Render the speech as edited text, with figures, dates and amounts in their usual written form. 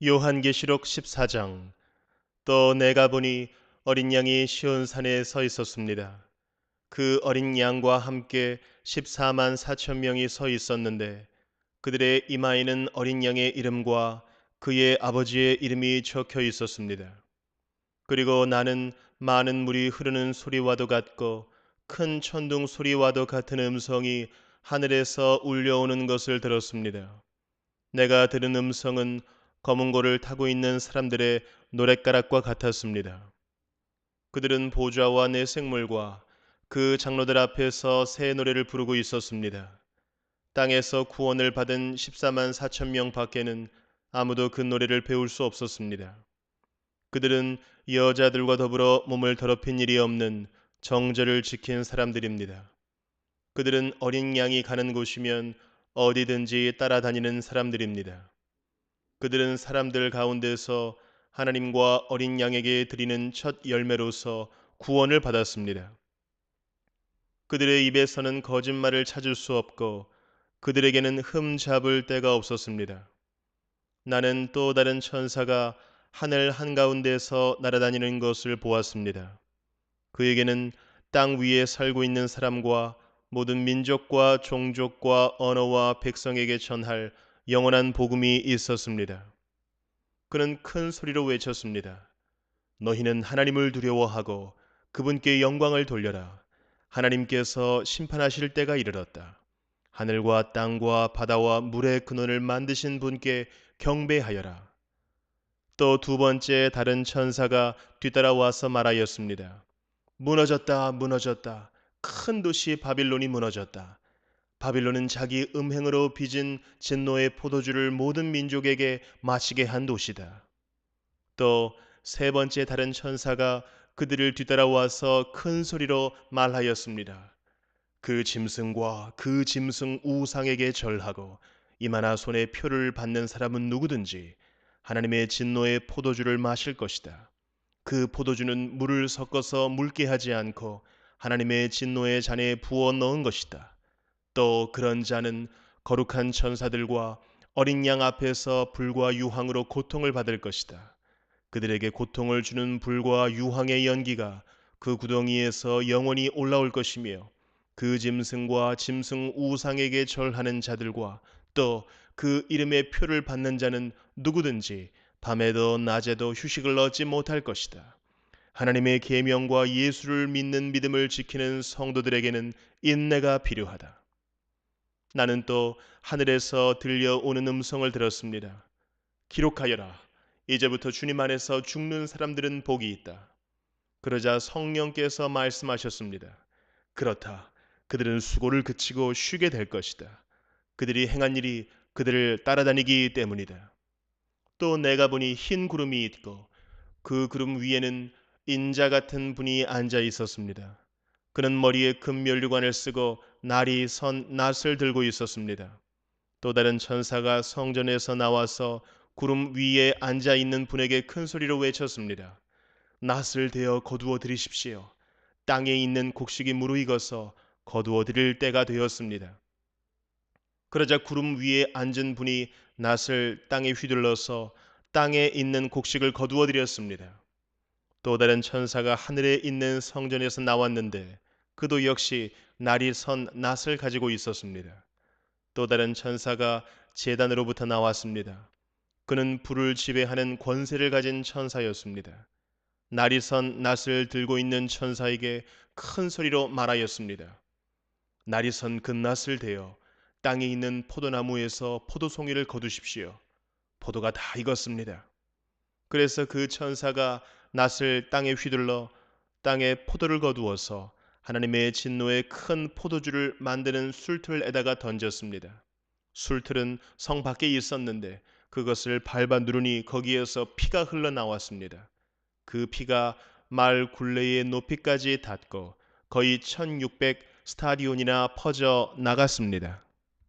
요한계시록 14장. 또 내가 보니 어린 양이 시온산에 서 있었습니다. 그 어린 양과 함께 14만 4천 명이 서 있었는데 그들의 이마에는 어린 양의 이름과 그의 아버지의 이름이 적혀 있었습니다. 그리고 나는 많은 물이 흐르는 소리와도 같고 큰 천둥 소리와도 같은 음성이 하늘에서 울려오는 것을 들었습니다. 내가 들은 음성은 검은 고를 타고 있는 사람들의 노랫가락과 같았습니다. 그들은 보좌와 내 생물과 그 장로들 앞에서 새 노래를 부르고 있었습니다. 땅에서 구원을 받은 14만 4천 명 밖에는 아무도 그 노래를 배울 수 없었습니다. 그들은 여자들과 더불어 몸을 더럽힌 일이 없는 정절을 지킨 사람들입니다. 그들은 어린 양이 가는 곳이면 어디든지 따라다니는 사람들입니다. 그들은 사람들 가운데서 하나님과 어린 양에게 드리는 첫 열매로서 구원을 받았습니다. 그들의 입에서는 거짓말을 찾을 수 없고 그들에게는 흠 잡을 데가 없었습니다. 나는 또 다른 천사가 하늘 한가운데서 날아다니는 것을 보았습니다. 그에게는 땅 위에 살고 있는 사람과 모든 민족과 종족과 언어와 백성에게 전할 영원한 복음이 있었습니다. 그는 큰 소리로 외쳤습니다. 너희는 하나님을 두려워하고 그분께 영광을 돌려라. 하나님께서 심판하실 때가 이르렀다. 하늘과 땅과 바다와 물의 근원을 만드신 분께 경배하여라. 또 두 번째 다른 천사가 뒤따라와서 말하였습니다. 무너졌다, 무너졌다. 큰 도시 바빌론이 무너졌다. 바빌론은 자기 음행으로 빚은 진노의 포도주를 모든 민족에게 마시게 한 도시다. 또 세 번째 다른 천사가 그들을 뒤따라와서 큰 소리로 말하였습니다. 그 짐승과 그 짐승 우상에게 절하고 이마나 손에 표를 받는 사람은 누구든지 하나님의 진노의 포도주를 마실 것이다. 그 포도주는 물을 섞어서 묽게 하지 않고 하나님의 진노의 잔에 부어 넣은 것이다. 또 그런 자는 거룩한 천사들과 어린 양 앞에서 불과 유황으로 고통을 받을 것이다. 그들에게 고통을 주는 불과 유황의 연기가 그 구덩이에서 영원히 올라올 것이며 그 짐승과 짐승 우상에게 절하는 자들과 또 그 이름의 표를 받는 자는 누구든지 밤에도 낮에도 휴식을 얻지 못할 것이다. 하나님의 계명과 예수를 믿는 믿음을 지키는 성도들에게는 인내가 필요하다. 나는 또 하늘에서 들려오는 음성을 들었습니다. 기록하여라. 이제부터 주님 안에서 죽는 사람들은 복이 있다. 그러자 성령께서 말씀하셨습니다. 그렇다. 그들은 수고를 그치고 쉬게 될 것이다. 그들이 행한 일이 그들을 따라다니기 때문이다. 또 내가 보니 흰 구름이 있고 그 구름 위에는 인자 같은 분이 앉아 있었습니다. 그는 머리에 금 면류관을 쓰고 날이 선 낫을 들고 있었습니다. 또 다른 천사가 성전에서 나와서 구름 위에 앉아 있는 분에게 큰 소리로 외쳤습니다. 낫을 대어 거두어 들이십시오. 땅에 있는 곡식이 무르익어서 거두어 드릴 때가 되었습니다. 그러자 구름 위에 앉은 분이 낫을 땅에 휘둘러서 땅에 있는 곡식을 거두어 드렸습니다. 또 다른 천사가 하늘에 있는 성전에서 나왔는데 그도 역시 날이 선 낫을 가지고 있었습니다. 또 다른 천사가 제단으로부터 나왔습니다. 그는 불을 지배하는 권세를 가진 천사였습니다. 날이 선 낫을 들고 있는 천사에게 큰 소리로 말하였습니다. 날이 선 그 낫을 대어 땅에 있는 포도나무에서 포도송이를 거두십시오. 포도가 다 익었습니다. 그래서 그 천사가 낫을 땅에 휘둘러 땅에 포도를 거두어서 하나님의 진노의 큰 포도주를 만드는 술틀에다가 던졌습니다. 술틀은 성 밖에 있었는데 그것을 밟아 누르니 거기에서 피가 흘러나왔습니다. 그 피가 말 굴레의 높이까지 닿고 거의 1600 스타디온이나 퍼져 나갔습니다.